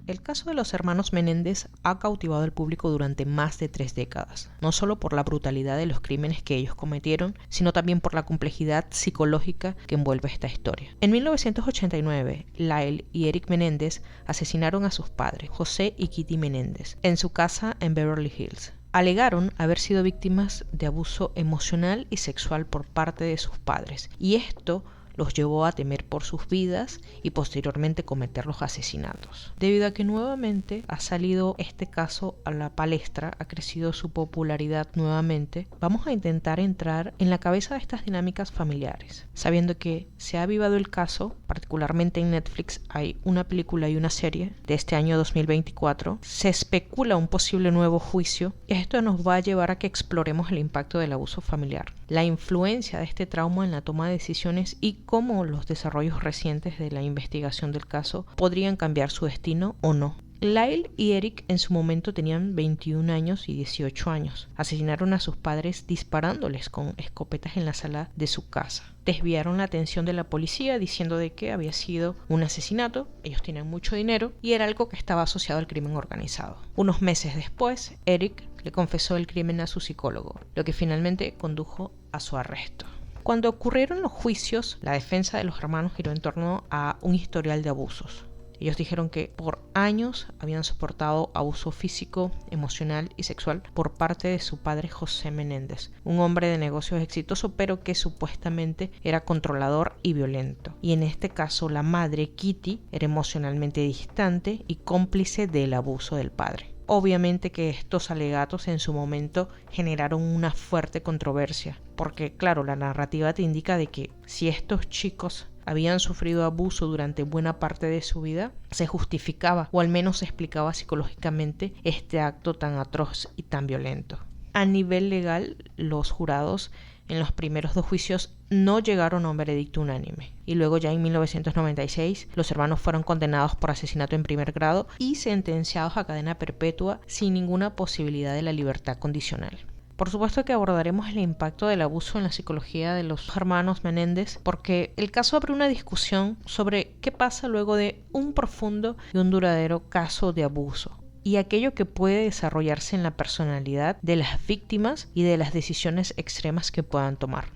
El caso de los hermanos Menéndez ha cautivado al público durante más de 3 décadas, no solo por la brutalidad de los crímenes que ellos cometieron, sino también por la complejidad psicológica que envuelve esta historia. En 1989, Lyle y Eric Menéndez asesinaron a sus padres, José y Kitty Menéndez, en su casa en Beverly Hills. Alegaron haber sido víctimas de abuso emocional y sexual por parte de sus padres, y esto los llevó a temer por sus vidas y posteriormente cometer los asesinatos. Debido a que nuevamente ha salido este caso a la palestra, ha crecido su popularidad nuevamente, vamos a intentar entrar en la cabeza de estas dinámicas familiares, sabiendo que se ha avivado el caso, particularmente en Netflix hay una película y una serie de este año 2024, se especula un posible nuevo juicio y esto nos va a llevar a que exploremos el impacto del abuso familiar, la influencia de este trauma en la toma de decisiones y cómo los desarrollos recientes de la investigación del caso podrían cambiar su destino o no. Lyle y Eric en su momento tenían 21 años y 18 años. Asesinaron a sus padres disparándoles con escopetas en la sala de su casa. Desviaron la atención de la policía diciendo de que había sido un asesinato, ellos tenían mucho dinero y era algo que estaba asociado al crimen organizado. Unos meses después, Eric le confesó el crimen a su psicólogo, lo que finalmente condujo a su arresto. Cuando ocurrieron los juicios, la defensa de los hermanos giró en torno a un historial de abusos. Ellos dijeron que por años habían soportado abuso físico, emocional y sexual por parte de su padre José Menéndez, un hombre de negocios exitoso pero que supuestamente era controlador y violento. Y en este caso la madre, Kitty, era emocionalmente distante y cómplice del abuso del padre. Obviamente que estos alegatos en su momento generaron una fuerte controversia, porque claro, la narrativa te indica de que si estos chicos habían sufrido abuso durante buena parte de su vida, se justificaba o al menos se explicaba psicológicamente este acto tan atroz y tan violento. A nivel legal, los jurados en los primeros 2 juicios no llegaron a un veredicto unánime. Y luego ya en 1996 los hermanos fueron condenados por asesinato en primer grado y sentenciados a cadena perpetua sin ninguna posibilidad de la libertad condicional. Por supuesto que abordaremos el impacto del abuso en la psicología de los hermanos Menéndez porque el caso abre una discusión sobre qué pasa luego de un profundo y un duradero caso de abuso y aquello que puede desarrollarse en la personalidad de las víctimas y de las decisiones extremas que puedan tomar.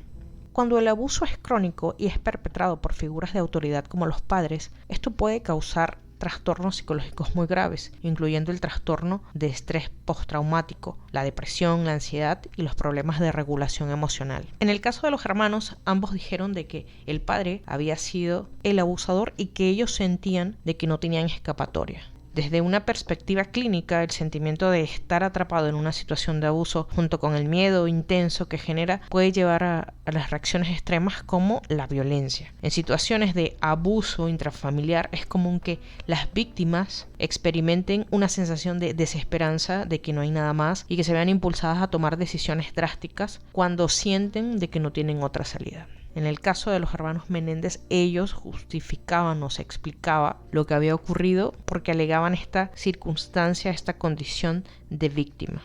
Cuando el abuso es crónico y es perpetrado por figuras de autoridad como los padres, esto puede causar trastornos psicológicos muy graves, incluyendo el trastorno de estrés postraumático, la depresión, la ansiedad y los problemas de regulación emocional. En el caso de los hermanos, ambos dijeron de que el padre había sido el abusador y que ellos sentían de que no tenían escapatoria. Desde una perspectiva clínica, el sentimiento de estar atrapado en una situación de abuso junto con el miedo intenso que genera puede llevar a las reacciones extremas como la violencia. En situaciones de abuso intrafamiliar es común que las víctimas experimenten una sensación de desesperanza, de que no hay nada más y que se vean impulsadas a tomar decisiones drásticas cuando sienten de que no tienen otra salida. En el caso de los hermanos Menéndez, ellos justificaban o se explicaba lo que había ocurrido porque alegaban esta circunstancia, esta condición de víctima.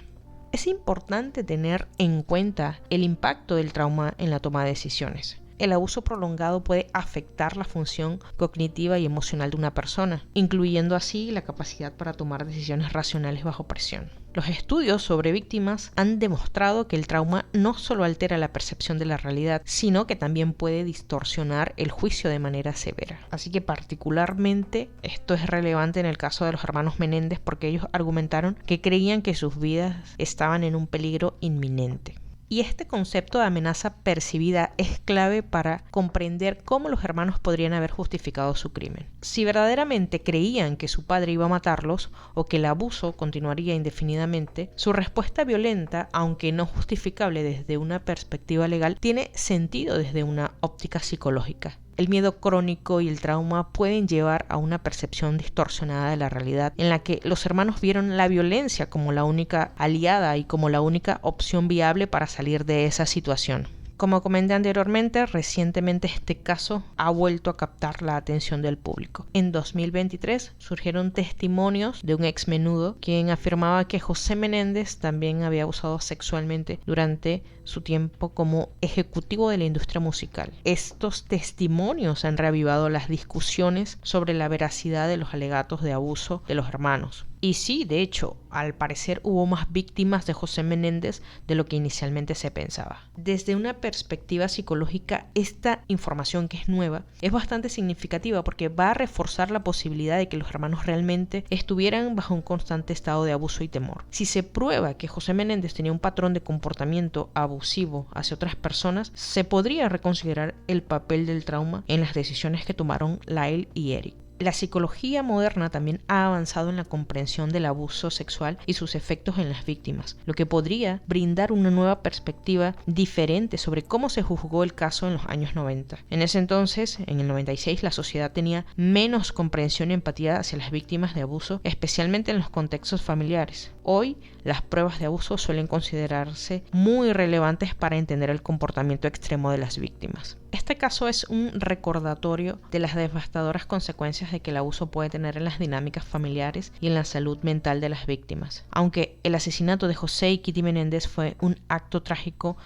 Es importante tener en cuenta el impacto del trauma en la toma de decisiones. El abuso prolongado puede afectar la función cognitiva y emocional de una persona, incluyendo así la capacidad para tomar decisiones racionales bajo presión. Los estudios sobre víctimas han demostrado que el trauma no solo altera la percepción de la realidad, sino que también puede distorsionar el juicio de manera severa. Así que particularmente esto es relevante en el caso de los hermanos Menéndez porque ellos argumentaron que creían que sus vidas estaban en un peligro inminente. Y este concepto de amenaza percibida es clave para comprender cómo los hermanos podrían haber justificado su crimen. Si verdaderamente creían que su padre iba a matarlos o que el abuso continuaría indefinidamente, su respuesta violenta, aunque no justificable desde una perspectiva legal, tiene sentido desde una óptica psicológica. El miedo crónico y el trauma pueden llevar a una percepción distorsionada de la realidad, en la que los hermanos vieron la violencia como la única aliada y como la única opción viable para salir de esa situación. Como comenté anteriormente, recientemente este caso ha vuelto a captar la atención del público. En 2023 surgieron testimonios de un ex menudo quien afirmaba que José Menéndez también había abusado sexualmente durante su tiempo como ejecutivo de la industria musical. Estos testimonios han reavivado las discusiones sobre la veracidad de los alegatos de abuso de los hermanos. Y sí, de hecho, al parecer hubo más víctimas de José Menéndez de lo que inicialmente se pensaba. Desde una perspectiva psicológica, esta información, que es nueva, es bastante significativa porque va a reforzar la posibilidad de que los hermanos realmente estuvieran bajo un constante estado de abuso y temor. Si se prueba que José Menéndez tenía un patrón de comportamiento abusivo hacia otras personas, se podría reconsiderar el papel del trauma en las decisiones que tomaron Lyle y Eric. La psicología moderna también ha avanzado en la comprensión del abuso sexual y sus efectos en las víctimas, lo que podría brindar una nueva perspectiva diferente sobre cómo se juzgó el caso en los años 90. En ese entonces, en el 96, la sociedad tenía menos comprensión y empatía hacia las víctimas de abuso, especialmente en los contextos familiares. Hoy, las pruebas de abuso suelen considerarse muy relevantes para entender el comportamiento extremo de las víctimas. Este caso es un recordatorio de las devastadoras consecuencias de que el abuso puede tener en las dinámicas familiares y en la salud mental de las víctimas. Aunque el asesinato de José y Kitty Menéndez fue un acto trágico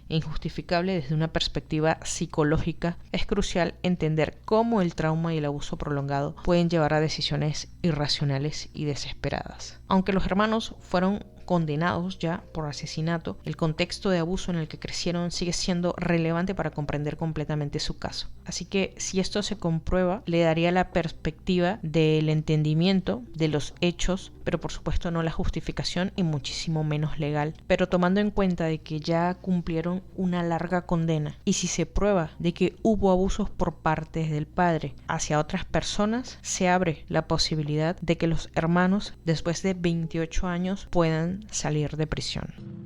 e injustificable desde una perspectiva psicológica, es crucial entender cómo el trauma y el abuso prolongado pueden llevar a decisiones irracionales y desesperadas. Aunque los hermanos fueron condenados ya por asesinato, el contexto de abuso en el que crecieron sigue siendo relevante para comprender completamente su caso. Así que si esto se comprueba, le daría la perspectiva del entendimiento de los hechos, pero por supuesto no la justificación y muchísimo menos legal. Pero tomando en cuenta de que ya cumplieron una larga condena y si se prueba de que hubo abusos por parte del padre hacia otras personas, se abre la posibilidad de que los hermanos, después de 28 años, puedan salir de prisión.